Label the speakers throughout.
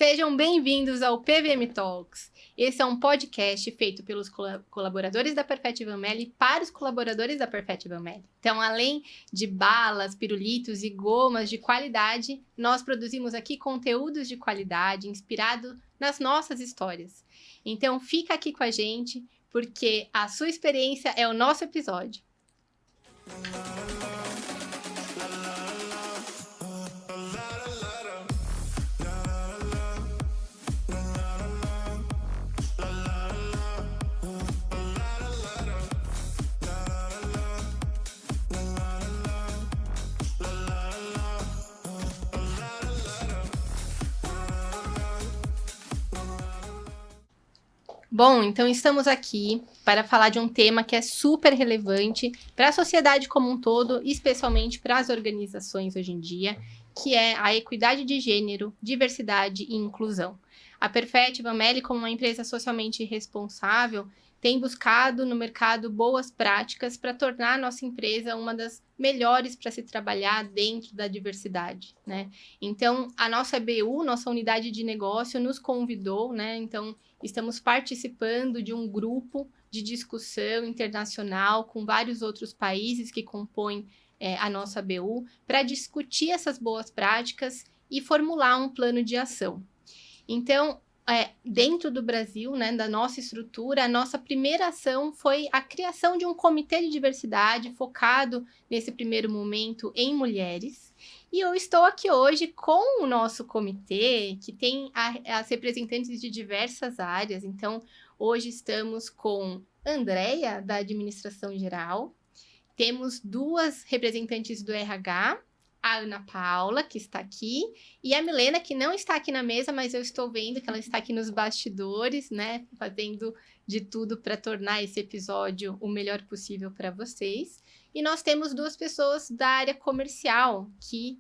Speaker 1: Sejam bem-vindos ao PVM Talks. Esse é um podcast feito pelos colaboradores da Perfect Van Melle para os colaboradores da Perfect Van Melle. Então, além de balas, pirulitos e gomas de qualidade, nós produzimos aqui conteúdos de qualidade inspirado nas nossas histórias. Então, fica aqui com a gente, porque a sua experiência é o nosso episódio. Bom, então estamos aqui para falar de um tema que é super relevante para a sociedade como um todo, especialmente para as organizações hoje em dia, que é a equidade de gênero, diversidade e inclusão. A Perfect Van Melle, como uma empresa socialmente responsável, tem buscado no mercado boas práticas para tornar a nossa empresa uma das melhores para se trabalhar dentro da diversidade, né? Então, a nossa BU, nossa unidade de negócio, nos convidou, né? Então, estamos participando de um grupo de discussão internacional com vários outros países que compõem a nossa BU para discutir essas boas práticas e formular um plano de ação. Então, dentro do Brasil, né, da nossa estrutura, a nossa primeira ação foi a criação de um comitê de diversidade focado, nesse primeiro momento, em mulheres. E eu estou aqui hoje com o nosso comitê, que tem as representantes de diversas áreas. Então, hoje estamos com Andréia, da Administração Geral. Temos duas representantes do RH, a Ana Paula, que está aqui, e a Milena, que não está aqui na mesa, mas eu estou vendo que ela está aqui nos bastidores, né, fazendo de tudo para tornar esse episódio o melhor possível para vocês. E nós temos duas pessoas da área comercial, que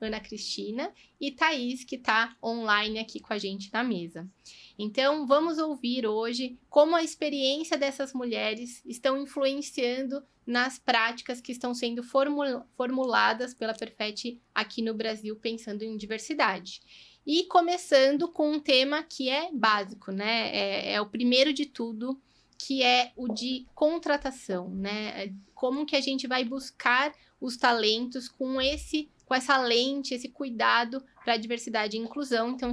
Speaker 1: Ana Cristina, e Thaís, que está online aqui com a gente na mesa. Então, vamos ouvir hoje como a experiência dessas mulheres estão influenciando nas práticas que estão sendo formuladas pela Perfect aqui no Brasil, pensando em diversidade. E começando com um tema que é básico, né? É o primeiro de tudo, que é o de contratação, né? Como que a gente vai buscar os talentos com essa lente, esse cuidado para a diversidade e inclusão. Então,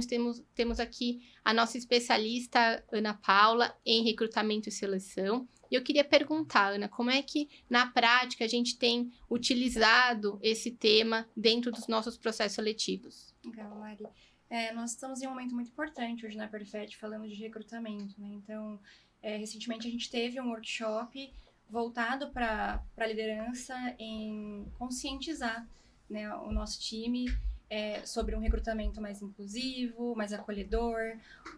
Speaker 1: temos aqui a nossa especialista, Ana Paula, em recrutamento e seleção. E eu queria perguntar, Ana, como é que, na prática, a gente tem utilizado esse tema dentro dos nossos processos seletivos?
Speaker 2: Legal, Mari. Nós estamos em um momento muito importante hoje na Perfect, falando de recrutamento, né? Então, recentemente a gente teve um workshop voltado para a liderança em conscientizar, né, o nosso time sobre um recrutamento mais inclusivo, mais acolhedor,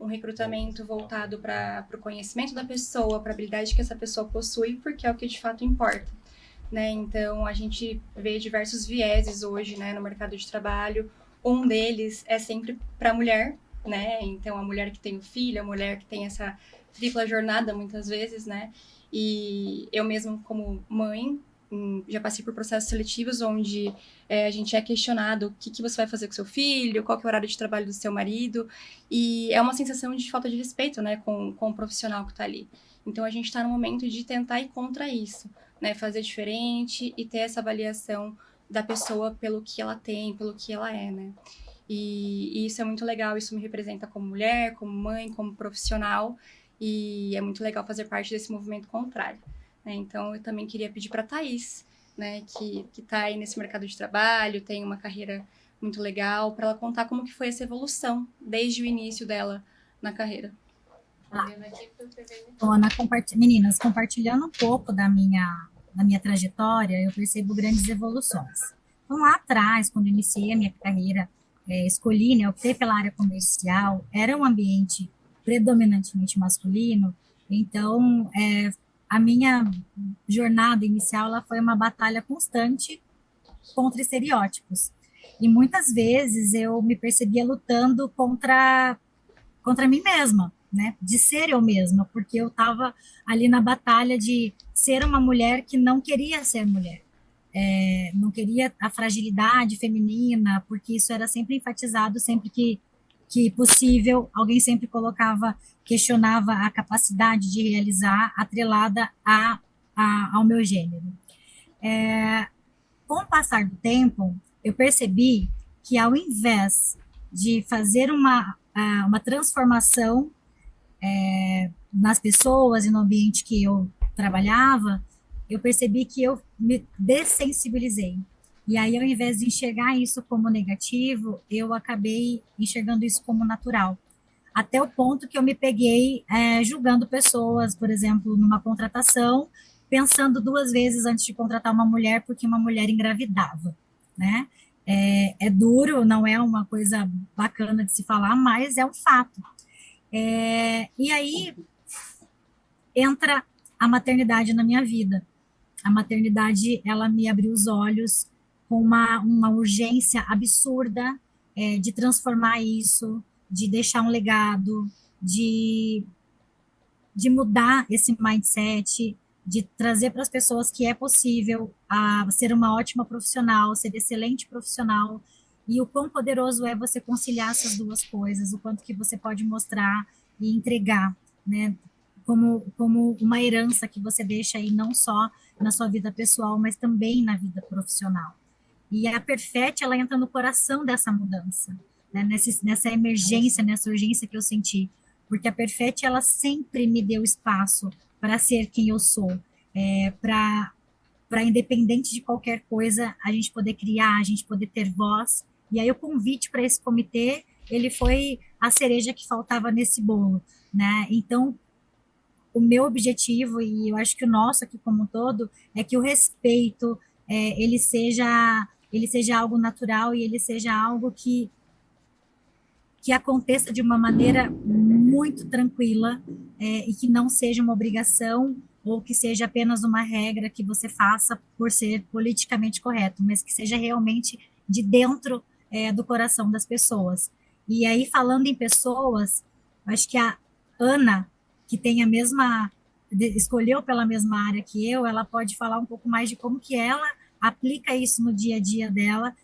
Speaker 2: um recrutamento voltado para o conhecimento da pessoa, para a habilidade que essa pessoa possui, porque é o que de fato importa, né? Então, a gente vê diversos vieses hoje, né, no mercado de trabalho. Um deles é sempre para a mulher, né? Então, a mulher que tem o filho, a mulher que tem essa tripla jornada, muitas vezes, né? E eu mesmo, como mãe, já passei por processos seletivos onde a gente é questionado o que você vai fazer com seu filho, qual que é o horário de trabalho do seu marido, e é uma sensação de falta de respeito, né, com o profissional que está ali. Então, a gente está no momento de tentar ir contra isso, né, fazer diferente e ter essa avaliação da pessoa pelo que ela tem, pelo que ela é, né. E isso é muito legal, isso me representa como mulher, como mãe, como profissional, e é muito legal fazer parte desse movimento contrário. Então, eu também queria pedir para a Thaís, né, que está aí nesse mercado de trabalho, tem uma carreira muito legal, para ela contar como que foi essa evolução desde o início dela na carreira.
Speaker 3: Bom, Ana, meninas, compartilhando um pouco da minha trajetória, eu percebo grandes evoluções. Então, lá atrás, quando iniciei a minha carreira, escolhi, né, optei pela área comercial, era um ambiente predominantemente masculino, então, a minha jornada inicial ela foi uma batalha constante contra estereótipos. E muitas vezes eu me percebia lutando contra mim mesma, né? De ser eu mesma, porque eu estava ali na batalha de ser uma mulher que não queria ser mulher. Não queria a fragilidade feminina, porque isso era sempre enfatizado sempre que que possível, alguém sempre questionava a capacidade de realizar atrelada ao meu gênero. Com o passar do tempo, eu percebi que ao invés de fazer uma transformação nas pessoas e no ambiente que eu trabalhava, eu percebi que eu me dessensibilizei. E aí, ao invés de enxergar isso como negativo, eu acabei enxergando isso como natural. Até o ponto que eu me peguei julgando pessoas, por exemplo, numa contratação, pensando 2 vezes antes de contratar uma mulher, porque uma mulher engravidava, né? É duro, não é uma coisa bacana de se falar, mas é um fato. E aí entra a maternidade na minha vida. A maternidade, ela me abriu os olhos com uma urgência absurda de transformar isso, de deixar um legado, de mudar esse mindset, de trazer para as pessoas que é possível ser uma ótima profissional, ser excelente profissional, e o quão poderoso é você conciliar essas duas coisas, o quanto que você pode mostrar e entregar, né, como uma herança que você deixa aí não só na sua vida pessoal, mas também na vida profissional. E a Perfet, ela entra no coração dessa mudança, né, nessa emergência, nessa urgência que eu senti, porque a Perfet, ela sempre me deu espaço para ser quem eu sou, para independente de qualquer coisa, a gente poder criar, a gente poder ter voz. E aí o convite para esse comitê, ele foi a cereja que faltava nesse bolo, né? Então, o meu objetivo, e eu acho que o nosso aqui como um todo, é que o respeito, ele seja algo natural e ele seja algo que aconteça de uma maneira muito tranquila e que não seja uma obrigação ou que seja apenas uma regra que você faça por ser politicamente correto, mas que seja realmente de dentro do coração das pessoas. E aí, falando em pessoas, acho que a Ana, que tem escolheu pela mesma área que eu, ela pode falar um pouco mais de como que ela aplica isso no dia a dia dela,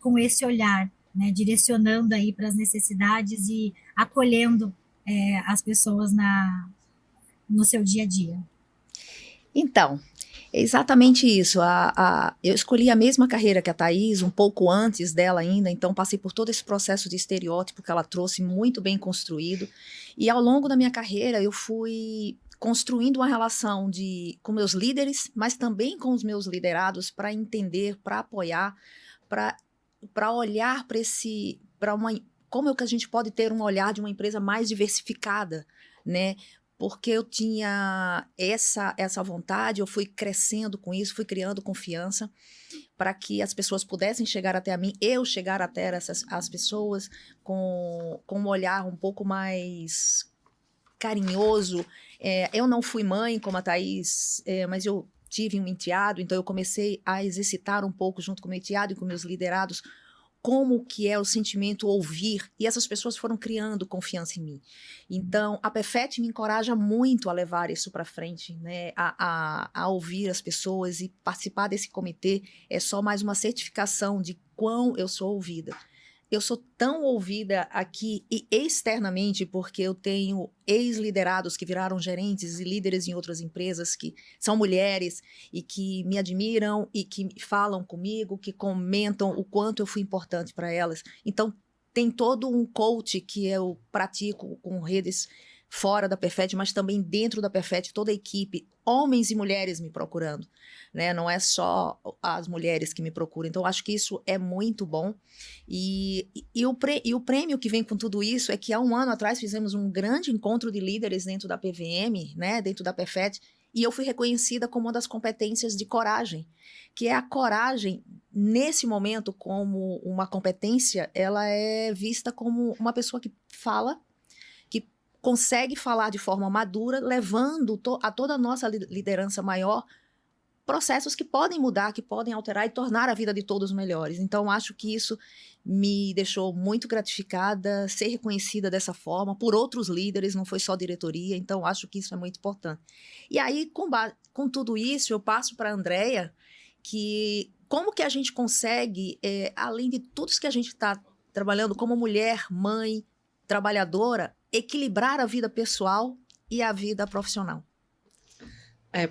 Speaker 3: com esse olhar, né, direcionando aí para as necessidades e acolhendo as pessoas no seu dia a dia.
Speaker 4: Então, é exatamente isso. Eu escolhi a mesma carreira que a Thaís, um pouco antes dela ainda, então passei por todo esse processo de estereótipo que ela trouxe, muito bem construído. E ao longo da minha carreira, eu fui construindo uma relação com meus líderes, mas também com os meus liderados, para entender, para apoiar, para olhar como é que a gente pode ter um olhar de uma empresa mais diversificada, né? Porque eu tinha essa vontade, eu fui crescendo com isso, fui criando confiança para que as pessoas pudessem chegar até mim, eu chegar até as pessoas com um olhar um pouco mais carinhoso. Eu não fui mãe como a Thaís, mas eu tive um enteado, então eu comecei a exercitar um pouco junto com o meu enteado e com meus liderados como que é o sentimento ouvir, e essas pessoas foram criando confiança em mim. Então, a Perfet me encoraja muito a levar isso para frente, né? A ouvir as pessoas, e participar desse comitê é só mais uma certificação de quão eu sou ouvida. Eu sou tão ouvida aqui e externamente, porque eu tenho ex-liderados que viraram gerentes e líderes em outras empresas, que são mulheres e que me admiram e que falam comigo, que comentam o quanto eu fui importante para elas. Então, tem todo um coach que eu pratico com redes fora da Perfet, mas também dentro da Perfet, toda a equipe, homens e mulheres me procurando, né? Não é só as mulheres que me procuram. Então, acho que isso é muito bom. E o prêmio que vem com tudo isso é que há um ano atrás fizemos um grande encontro de líderes dentro da PVM, né? Dentro da Perfet, e eu fui reconhecida como uma das competências de coragem, que é a coragem, nesse momento, como uma competência, ela é vista como uma pessoa que fala, consegue falar de forma madura, levando a toda a nossa liderança maior processos que podem mudar, que podem alterar e tornar a vida de todos melhores. Então, acho que isso me deixou muito gratificada, ser reconhecida dessa forma por outros líderes, não foi só diretoria, então acho que isso é muito importante. E aí, com tudo isso, eu passo para a Andréia, que como que a gente consegue, além de tudo isso que a gente está trabalhando como mulher, mãe, trabalhadora equilibrar a vida pessoal e a vida profissional?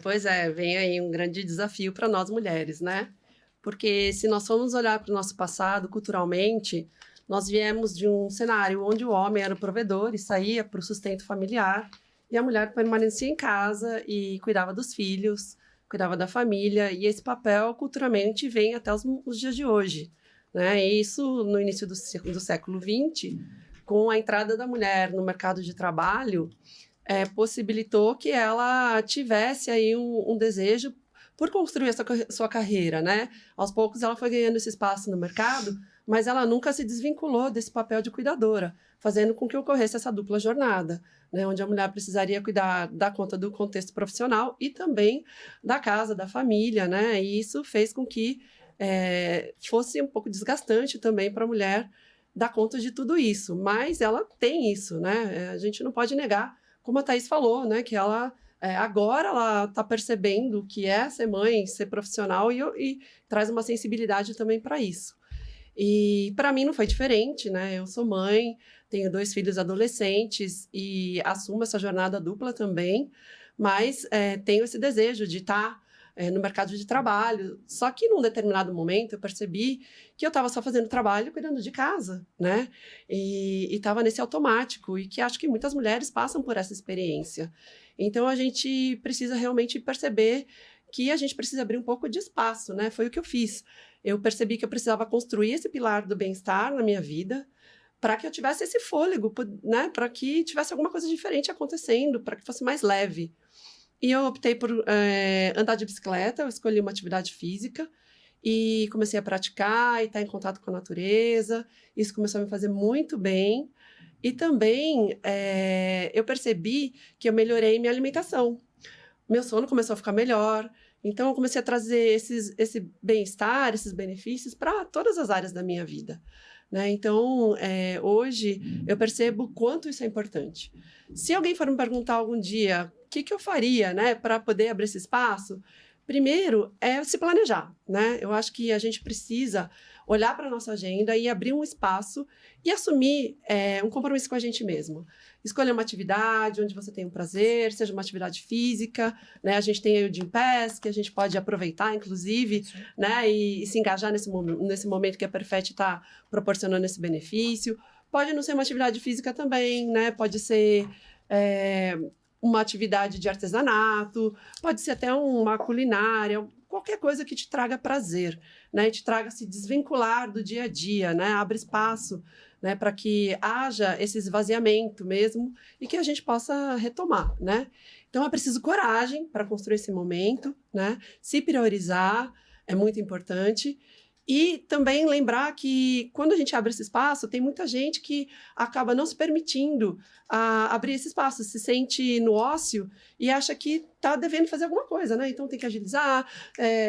Speaker 5: Pois é, vem aí um grande desafio para nós mulheres, né? Porque se nós formos olhar para o nosso passado, culturalmente, nós viemos de um cenário onde o homem era o provedor e saía para o sustento familiar, e a mulher permanecia em casa e cuidava dos filhos, cuidava da família, e esse papel culturalmente vem até os dias de hoje, né? E isso no início do século XX, com a entrada da mulher no mercado de trabalho, possibilitou que ela tivesse aí um desejo por construir essa sua carreira, né? Aos poucos ela foi ganhando esse espaço no mercado, mas ela nunca se desvinculou desse papel de cuidadora, fazendo com que ocorresse essa dupla jornada, né? Onde a mulher precisaria cuidar da conta do contexto profissional e também da casa, da família, né? E isso fez com que fosse um pouco desgastante também para a mulher dar conta de tudo isso, mas ela tem isso, né? A gente não pode negar, como a Thaís falou, né, que ela agora ela está percebendo o que é ser mãe, ser profissional e traz uma sensibilidade também para isso. E para mim não foi diferente, né? Eu sou mãe, tenho 2 filhos adolescentes e assumo essa jornada dupla também, mas tenho esse desejo de estar no mercado de trabalho. Só que num determinado momento eu percebi que eu estava só fazendo trabalho cuidando de casa, né? E estava nesse automático, e que acho que muitas mulheres passam por essa experiência. Então a gente precisa realmente perceber que a gente precisa abrir um pouco de espaço, né? Foi o que eu fiz. Eu percebi que eu precisava construir esse pilar do bem-estar na minha vida, para que eu tivesse esse fôlego, né? Para que tivesse alguma coisa diferente acontecendo, para que fosse mais leve. E eu optei por andar de bicicleta, eu escolhi uma atividade física e comecei a praticar e estar em contato com a natureza. Isso começou a me fazer muito bem. E também eu percebi que eu melhorei minha alimentação. Meu sono começou a ficar melhor. Então, eu comecei a trazer esse bem-estar, esses benefícios para todas as áreas da minha vida, né? Então, hoje, eu percebo o quanto isso é importante. Se alguém for me perguntar algum dia o que eu faria, né, para poder abrir esse espaço, primeiro é se planejar, né? Eu acho que a gente precisa olhar para a nossa agenda e abrir um espaço e assumir um compromisso com a gente mesmo. Escolher uma atividade onde você tem um prazer, seja uma atividade física, né? A gente tem aí o Gym Pass, que a gente pode aproveitar, inclusive, né? E se engajar nesse momento que a Perfet está proporcionando esse benefício. Pode não ser uma atividade física também, né? Pode ser uma atividade de artesanato, pode ser até uma culinária, qualquer coisa que te traga prazer, né? Te traga se desvincular do dia a dia, né? Abre espaço, né? Para que haja esse esvaziamento mesmo e que a gente possa retomar, né? Então é preciso coragem para construir esse momento, né? Se priorizar é muito importante. E também lembrar que quando a gente abre esse espaço, tem muita gente que acaba não se permitindo abrir esse espaço, se sente no ócio e acha que está devendo fazer alguma coisa, né? Então tem que agilizar,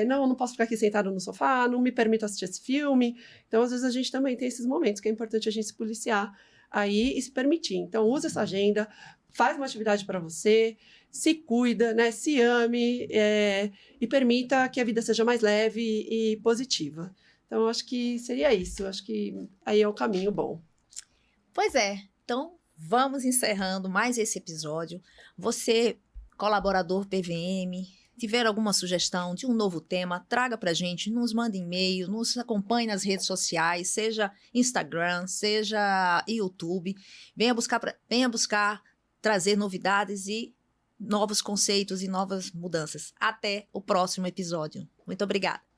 Speaker 5: não posso ficar aqui sentado no sofá, não me permito assistir esse filme. Então, às vezes, a gente também tem esses momentos que é importante a gente se policiar aí e se permitir. Então, usa essa agenda, faz uma atividade para você, se cuida, né? Se ame e permita que a vida seja mais leve e positiva. Então, eu acho que seria isso. Eu acho que aí é o caminho bom.
Speaker 4: Pois é. Então, vamos encerrando mais esse episódio. Você, colaborador PVM, tiver alguma sugestão de um novo tema, traga pra gente, nos manda e-mail, nos acompanhe nas redes sociais, seja Instagram, seja YouTube. Venha buscar trazer novidades e novos conceitos e novas mudanças. Até o próximo episódio. Muito obrigada.